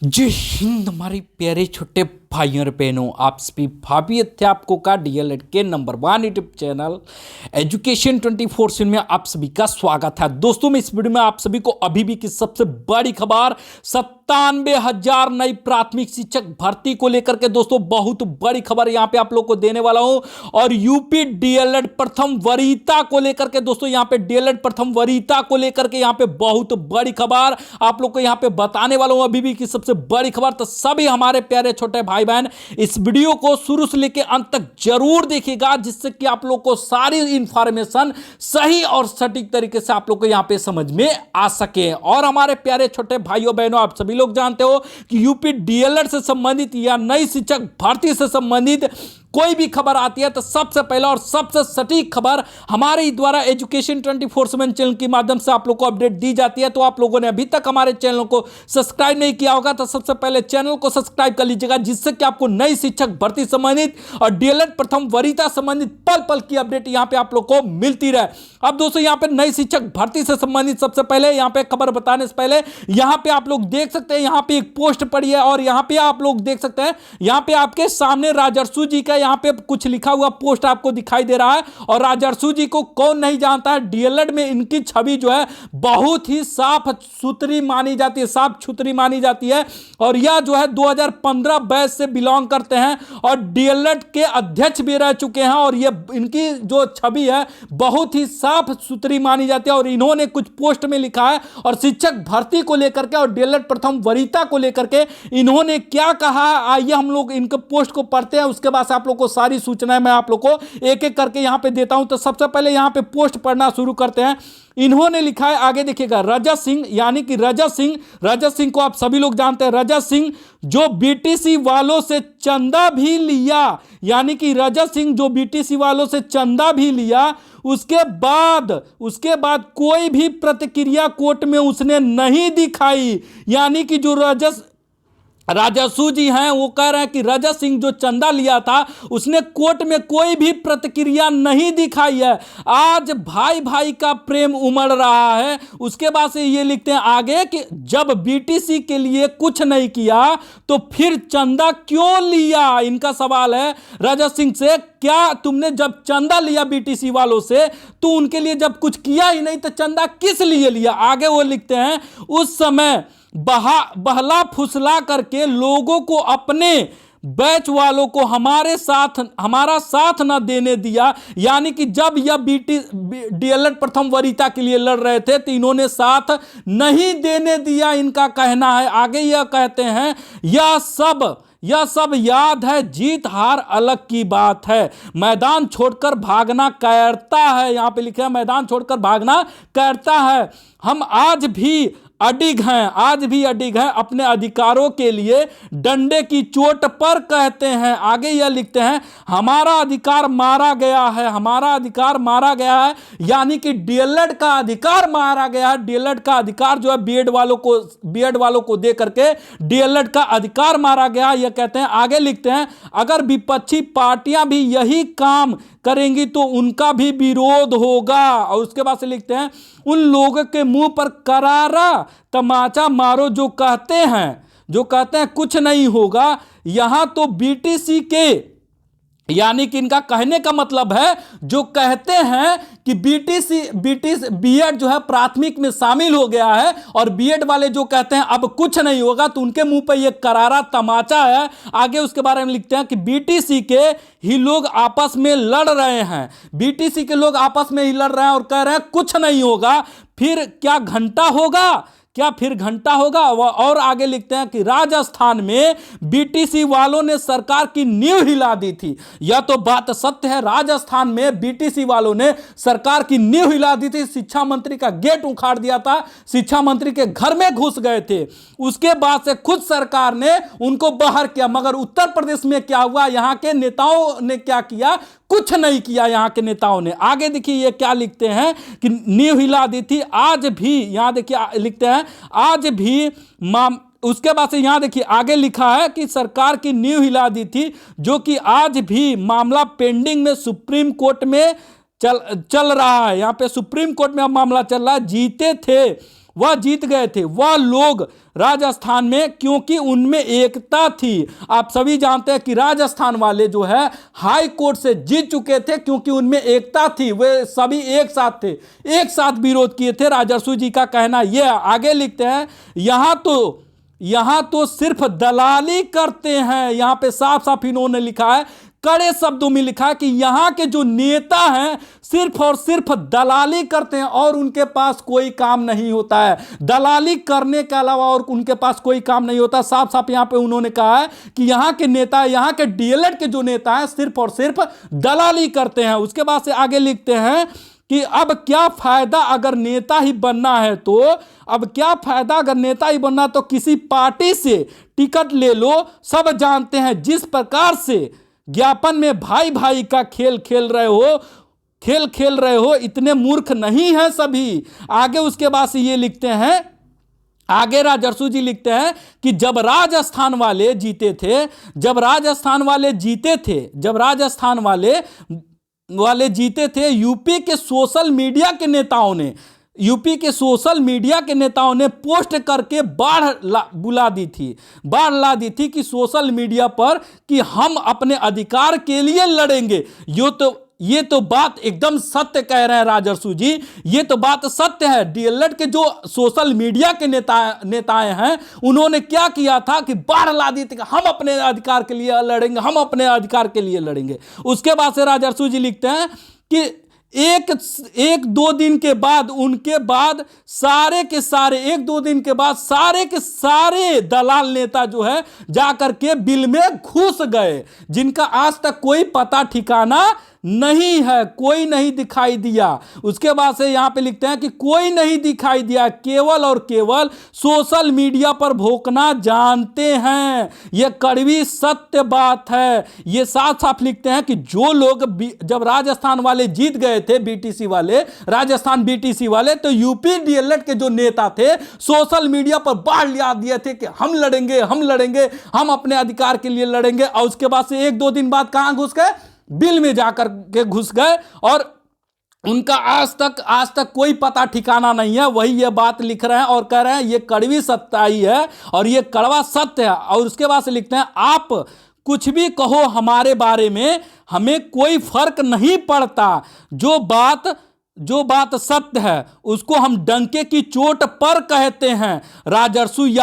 जय हिंद हमारे प्यारे छोटे भाइयों और बहनों, आप सभी भाभी अध्यापकों का डीएलएड के नंबर 1 यूट्यूब चैनल एजुकेशन 24/7 में आप सभी का स्वागत है। दोस्तों, मैं इस वीडियो में आप सभी को अभी भी की सबसे बड़ी खबर 97,000 नई प्राथमिक शिक्षक भर्ती को लेकर के दोस्तों बहुत बड़ी खबर यहां पे आप लोग को देने वाला हूं। और यूपी डीएलएड प्रथम वरीयता को लेकर के दोस्तों यहां पे डीएलएड प्रथम वरीयता को लेकर के यहां पे बहुत बड़ी खबर आप लोग को यहां पे बताने वाला हूं, अभी भी की सबसे बड़ी खबर। तो सभी हमारे प्यारे छोटे भाई बहन इस वीडियो को शुरू से लेकर अंत तक जरूर देखिएगा, जिससे कि आप लोग को सारी इंफॉर्मेशन सही और सटीक तरीके से आप लोग को यहां पे समझ में आ सके। और हमारे प्यारे छोटे भाइयों बहनों, आप सभी लोग जानते हो कि यूपी डीएलएड से संबंधित या नई शिक्षक भर्ती से संबंधित कोई भी खबर आती है तो सबसे पहला और सबसे सटीक खबर हमारे द्वारा एजुकेशन 24/7 चैनल के माध्यम से आप लोग को अपडेट दी जाती है। तो आप लोगों ने अभी तक हमारे चैनल को सब्सक्राइब नहीं किया होगा तो सबसे पहले चैनल को सब्सक्राइब कर लीजिएगा, जिससे कि आपको नई शिक्षक भर्ती संबंधित और डीएलएड प्रथम वरीयता संबंधित पल पल की अपडेट यहां पे आप लोग को मिलती रहे। अब दोस्तों यहां पे नई शिक्षक भर्ती से संबंधित सबसे पहले यहां पे खबर बताने से पहले यहां पे आप लोग देख सकते हैं, यहां पे एक पोस्ट पड़ी है और यहां पे आप लोग देख सकते हैं, यहां पे आपके सामने राजर्षु जी का यहां पे कुछ लिखा हुआ पोस्ट आपको दिखाई दे रहा है। और राजर्षु जी को कौन नहीं जानता है, डीएलएड में इनकी छवि जो है बहुत ही साफ सुथरी मानी जाती है, साफ सुथरी मानी जाती है। और यह जो है 2015 बैच से बिलोंग करते हैं और डीएलएड के अध्यक्ष भी रह चुके हैं। और ये इनकी जो छवि है बहुत ही साफ सुथरी मानी जाती है। और इन्होंने कुछ पोस्ट में लिखा है और शिक्षक भर्ती को लेकर के और डीएलएड प्रथम वरीयता को लेकर के इन्होंने क्या कहा, आइए हम लोग इनके पोस्ट को पढ़ते हैं, उसके बाद आप लोग को सारी सूचनाएं मैं आप लोग को एक एक करके यहां पे देता हूं। तो सबसे पहले यहां पे पोस्ट पढ़ना शुरू करते हैं। इन्होंने लिखा है, आगे देखिएगा, रजत सिंह यानी कि रजत सिंह को आप सभी लोग जानते हैं। रजत सिंह जो बीटीसी वालों से चंदा भी लिया, यानी कि रजत सिंह जो बीटीसी वालों से चंदा भी लिया, उसके बाद कोई भी प्रतिक्रिया कोर्ट में उसने नहीं दिखाई। यानी कि जो राजर्षु जी हैं वो कह रहे हैं कि रजत सिंह जो चंदा लिया था उसने कोर्ट में कोई भी प्रतिक्रिया नहीं दिखाई है। आज भाई भाई का प्रेम उमड़ रहा है। उसके बाद से ये लिखते हैं आगे कि जब बीटीसी के लिए कुछ नहीं किया तो फिर चंदा क्यों लिया। इनका सवाल है रजत सिंह से, क्या तुमने जब चंदा लिया बीटीसी वालों से तो उनके लिए जब कुछ किया ही नहीं तो चंदा किस लिए लिया। आगे वो लिखते हैं, उस समय बहला फुसला करके लोगों को अपने बैच वालों को हमारा साथ न देने दिया। यानी कि जब यह डीएलएड प्रथम वरीयता के लिए लड़ रहे थे तो इन्होंने साथ नहीं देने दिया, इनका कहना है। आगे यह कहते हैं, यह सब याद है, जीत हार अलग की बात है, मैदान छोड़कर भागना कैरता है। यहां पे लिखा है मैदान छोड़कर भागना कैरता है। हम आज भी अडिग हैं अपने अधिकारों के लिए, डंडे की चोट पर कहते हैं। आगे यह लिखते हैं, हमारा अधिकार मारा गया है, यानी कि डीएलएड का अधिकार मारा गया है। डीएलएड का अधिकार जो है बीएड वालों को दे करके डीएलएड का अधिकार मारा गया, यह कहते हैं। आगे लिखते हैं, अगर विपक्षी पार्टियां भी यही काम करेंगी तो उनका भी विरोध होगा। और उसके बाद से लिखते हैं, उन लोगों के मुंह पर करारा तमाचा मारो जो कहते हैं कुछ नहीं होगा। यहां तो बीटीसी के, यानी कि इनका कहने का मतलब है जो कहते हैं कि बीएड जो है प्राथमिक में शामिल हो गया है और बीएड वाले जो कहते हैं अब कुछ नहीं होगा, तो उनके मुंह पे ये करारा तमाचा है। आगे उसके बारे में लिखते हैं कि बीटीसी के ही लोग आपस में लड़ रहे हैं, बीटीसी के लोग आपस में ही लड़ रहे हैं और कह रहे हैं कुछ नहीं होगा, फिर क्या घंटा होगा। और आगे लिखते हैं कि राजस्थान में बीटीसी वालों ने सरकार की नींव हिला दी थी। यह तो बात सत्य है, राजस्थान में बीटीसी वालों ने सरकार की नींव हिला दी थी। शिक्षा मंत्री का गेट उखाड़ दिया था, शिक्षा मंत्री के घर में घुस गए थे। उसके बाद से खुद सरकार ने उनको बाहर किया। मगर उत्तर प्रदेश में क्या हुआ, यहां के नेताओं ने क्या किया, कुछ नहीं किया यहां के नेताओं ने। आगे देखिए ये क्या लिखते हैं कि नींव हिला दी थी। आज भी यहां देखिए लिखते हैं, आज भी उसके बाद से यहां देखिए आगे लिखा है कि सरकार की नींव हिला दी थी, जो कि आज भी मामला पेंडिंग में सुप्रीम कोर्ट में चल रहा है। यहां पे सुप्रीम कोर्ट में अब मामला चल रहा है। जीते थे वह जीत गए थे वह लोग राजस्थान में, क्योंकि उनमें एकता थी। आप सभी जानते हैं कि राजस्थान वाले जो है हाई कोर्ट से जीत चुके थे, क्योंकि उनमें एकता थी, वे सभी एक साथ थे, एक साथ विरोध किए थे। राजर्षि जी का कहना यह, आगे लिखते हैं, यहां तो सिर्फ दलाली करते हैं। यहां पे साफ साफ इन्होंने लिखा है, कड़े शब्दों में लिखा है कि यहां के जो नेता हैं सिर्फ और सिर्फ दलाली करते हैं और उनके पास कोई काम नहीं होता है। दलाली करने के अलावा और उनके पास कोई काम नहीं होता। साफ साफ यहां पे उन्होंने कहा है कि यहां के नेता, यहां के डीएलएड के जो नेता हैं सिर्फ और सिर्फ दलाली करते हैं। उसके बाद से आगे लिखते हैं कि अब क्या फायदा अगर नेता ही बनना है, तो अब क्या फायदा अगर नेता ही बनना, तो किसी पार्टी से टिकट ले लो। सब जानते हैं जिस प्रकार से ज्ञापन में भाई भाई का खेल खेल रहे हो, इतने मूर्ख नहीं है सभी। आगे उसके बाद से ये लिखते हैं, आगे राजर्षि जी लिखते हैं कि जब राजस्थान वाले जीते थे, यूपी के सोशल मीडिया के नेताओं ने पोस्ट करके बाढ़ ला दी थी कि सोशल मीडिया पर कि हम अपने अधिकार के लिए लड़ेंगे। ये तो बात एकदम सत्य कह रहे हैं राजर्षि जी, ये तो बात सत्य है। डीएलएड के जो सोशल मीडिया के नेताएं हैं, उन्होंने क्या किया था कि बाढ़ ला दी थी कि हम अपने अधिकार के लिए लड़ेंगे, उसके बाद से राजर्षि जी लिखते हैं कि एक दो दिन के बाद सारे के सारे दलाल नेता जो है जाकर के बिल में घुस गए, जिनका आज तक कोई पता ठिकाना नहीं है, कोई नहीं दिखाई दिया। उसके बाद से यहां पे लिखते हैं कि कोई नहीं दिखाई दिया, केवल और केवल सोशल मीडिया पर भोंकना जानते हैं। यह कड़वी सत्य बात है। ये साफ साफ लिखते हैं कि जो लोग जब राजस्थान वाले जीत गए थे, राजस्थान बीटीसी वाले, तो यूपी डीएलएड के जो नेता थे सोशल मीडिया पर बाढ़ ला दिए थे कि हम लड़ेंगे, हम अपने अधिकार के लिए लड़ेंगे। और उसके बाद से एक दो दिन बाद कहां घुस गए? बिल में जाकर के घुस गए, और उनका आज तक कोई पता ठिकाना नहीं है। वही ये बात लिख रहे हैं और कह रहे हैं ये कड़वी सच्चाई है और ये कड़वा सत्य है। और उसके बाद से लिखते हैं, आप कुछ भी कहो हमारे बारे में, हमें कोई फर्क नहीं पड़ता। जो बात सत्य है उसको हम डंके की चोट पर कहते हैं। राजर्षि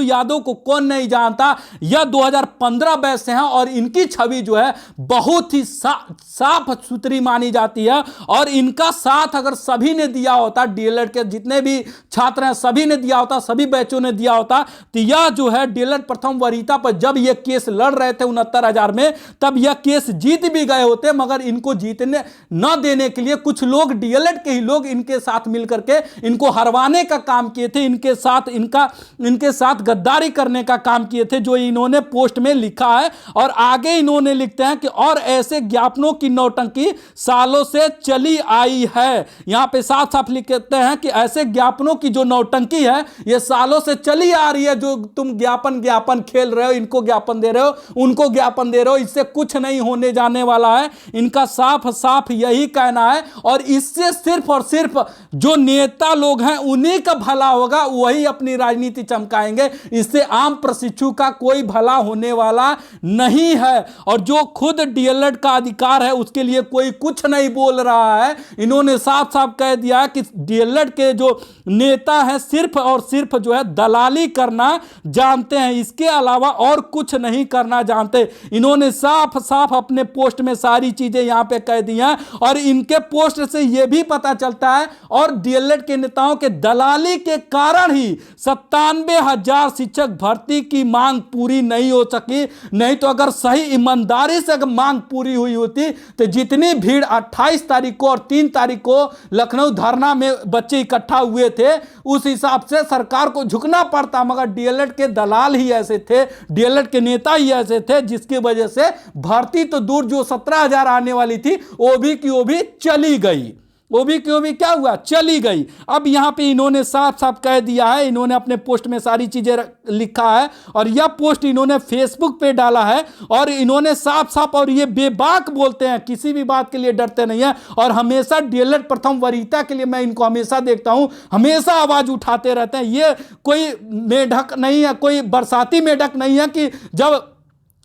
यादव को कौन नहीं जानता। यह 2015 बैच से हैं और इनकी छवि जो है बहुत ही साफ सुथरी मानी जाती है। और इनका साथ अगर सभी ने दिया होता, डीएलएड के जितने भी छात्र हैं सभी ने दिया होता, सभी बैचों ने दिया होता, तो यह जो है डीएलएड प्रथम वरीयता पर जब यह केस लड़ रहे थे 69,000 में, तब यह केस जीत भी गए होते। मगर इनको जीतने न देने के लिए कुछ लोग, डीएलएड के ही लोग इनके साथ मिलकर के इनको हरवाने का काम किए थे, इनके साथ गद्दारी करने का काम किए थे, जो इन्होंने पोस्ट में लिखा है। और आगे इन्होंने लिखते हैं कि और ऐसे ज्ञापनों की नौटंकी सालों से चली आई है। यहां पे साफ साफ लिखते हैं कि ऐसे ज्ञापनों की जो नौटंकी है ये सालों से चली आ रही है। जो तुम ज्ञापन खेल रहे हो, इनको ज्ञापन दे रहे हो, उनको ज्ञापन दे रहे हो, इससे कुछ नहीं होने जाने वाला है। इनका साफ साफ यही कहना है। और इससे सिर्फ और सिर्फ जो नेता लोग हैं उन्हीं का भला होगा, वही अपनी राजनीति चमकाएंगे। इससे आम प्रशिक्षु का कोई भला होने वाला नहीं है। और जो खुद डीएलएड का अधिकार है उसके लिए कोई कुछ नहीं बोल रहा है। इन्होंने साफ साफ कह दिया कि डीएलएड के जो नेता हैं सिर्फ और सिर्फ जो है दलाली करना जानते हैं, इसके अलावा और कुछ नहीं करना जानते। इन्होंने साफ साफ अपने पोस्ट में सारी चीजें यहां पे कह दी हैं। और इनके पोस्ट से यह भी पता चलता है, और डीएलएड के नेताओं के दलाली के कारण ही 97,000 शिक्षक भर्ती की मांग पूरी नहीं हो सकी। नहीं तो अगर सही ईमानदारी से अगर मांग पूरी हुई होती तो जितनी भीड़ 28 तारीख को और 3 तारीख को लखनऊ धरना में बच्चे इकट्ठा हुए थे, उस हिसाब से सरकार को झुकना पड़ता। मगर डीएलएड के दलाल ही ऐसे थे, डीएलएड के नेता ही ऐसे थे, जिसकी वजह से भर्ती तो दूर, जो 17,000 आने वाली थी वो भी चली गई। ओबी की ओबी क्या हुआ, चली गई। अब यहाँ पे इन्होंने साफ साफ कह दिया है, इन्होंने अपने पोस्ट में सारी चीजें लिखा है और यह पोस्ट इन्होंने फेसबुक पे डाला है और इन्होंने साफ साफ और ये बेबाक बोलते हैं, किसी भी बात के लिए डरते नहीं है और हमेशा डीएलएड प्रथम वरीयता के लिए मैं इनको हमेशा देखता हूं, हमेशा आवाज उठाते रहते हैं। ये कोई मेढक नहीं है, कोई बरसाती मेढक नहीं है कि जब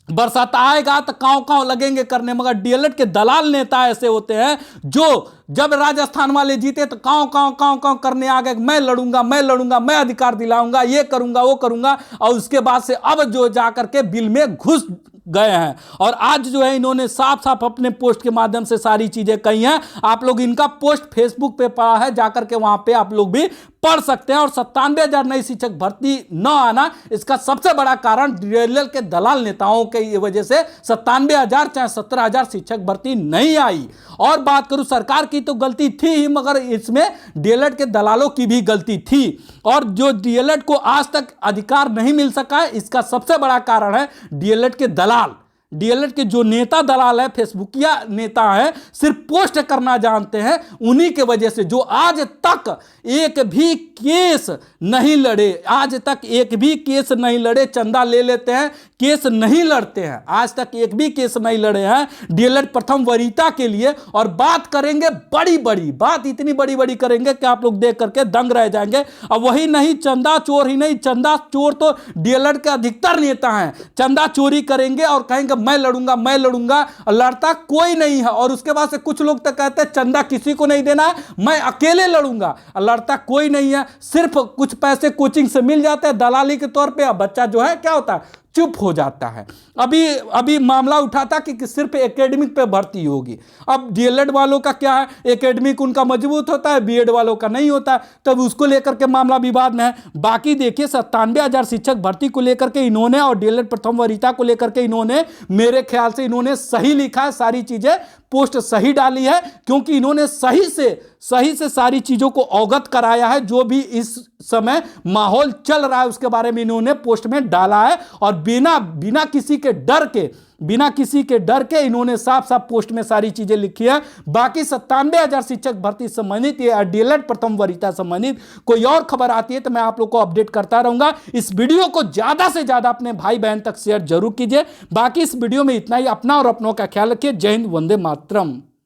बरसात आएगा तो कांव कांव लगेंगे करने, मगर डीएलएड के दलाल नेता ऐसे होते हैं जो जब राजस्थान वाले जीते तो कांव कांव कांव कांव करने आ गए, मैं लड़ूंगा मैं लड़ूंगा, मैं अधिकार दिलाऊंगा, ये करूंगा वो करूंगा, और उसके बाद से अब जो जाकर के बिल में घुस गए हैं। और आज जो है इन्होंने साफ साफ अपने पोस्ट के माध्यम से सारी चीजें कही हैं। आप लोग इनका पोस्ट फेसबुक पे पढ़ा है, जाकर के वहां पे आप लोग भी पढ़ सकते हैं। और 97,000 नई शिक्षक भर्ती न आना, इसका सबसे बड़ा कारण डीएलएड के दलाल नेताओं की वजह से 97,000 चाहे 17,000 शिक्षक भर्ती नहीं आई। और बात करूं सरकार की तो गलती थी ही, मगर इसमें डीएलएड के दलालों की भी गलती थी। और जो डीएलएड को आज तक अधिकार नहीं मिल सका है, इसका सबसे बड़ा कारण है डीएलएड के दलाल। डीएलएड के जो नेता दलाल है, फेसबुकिया नेता है, सिर्फ पोस्ट करना जानते हैं, उन्हीं के वजह से जो आज तक एक भी केस नहीं लड़े, आज तक एक भी केस नहीं लड़े, चंदा ले लेते हैं, केस नहीं लड़ते हैं, आज तक एक भी केस नहीं लड़े हैं डीएलएड प्रथम वरीयता के लिए। और बात करेंगे बड़ी बड़ी बात, इतनी बड़ी बड़ी करेंगे कि आप लोग देख करके दंग रह जाएंगे। अब वही नहीं, चंदा चोर ही नहीं, चंदा चोर तो डीएलएड के अधिकतर नेता हैं, चंदा चोरी करेंगे और कहेंगे मैं लड़ूंगा मैं लड़ूंगा, लड़ता कोई नहीं है। और उसके बाद से कुछ लोग तो कहते हैं चंदा किसी को नहीं देना है, मैं अकेले लड़ूंगा, लड़ता कोई नहीं है, सिर्फ कुछ पैसे कोचिंग से मिल जाते हैं दलाली के तौर पे। अब बच्चा जो है क्या होता है, चुप हो जाता है। अभी मामला उठा था कि सिर्फ एकेडमिक पे भर्ती होगी। अब डीएलएड वालों का क्या है, एकेडमिक उनका मजबूत होता है, बीएड वालों का नहीं होता है, तब उसको लेकर के मामला विवाद में है। बाकी देखिए 97,000 शिक्षक भर्ती को लेकर के इन्होंने और डीएलएड प्रथम वरीयता को लेकर के इन्होंने, मेरे ख्याल से इन्होंने सही लिखा है, सारी चीजें पोस्ट सही डाली है, क्योंकि इन्होंने सही से सारी चीजों को अवगत कराया है। जो भी इस समय माहौल चल रहा है उसके बारे में इन्होंने पोस्ट में डाला है और बिना किसी के डर के इन्होंने साफ साफ पोस्ट में सारी चीजें लिखी है। बाकी 97,000 शिक्षक भर्ती संबंधित या डीएलएड प्रथम वरीयता संबंधित कोई और खबर आती है तो मैं आप लोग को अपडेट करता रहूंगा। इस वीडियो को ज्यादा से ज्यादा अपने भाई बहन तक शेयर जरूर कीजिए। बाकी इस वीडियो में इतना ही। अपना और अपनों का ख्याल रखिए। जय हिंद, वंदे मातरम।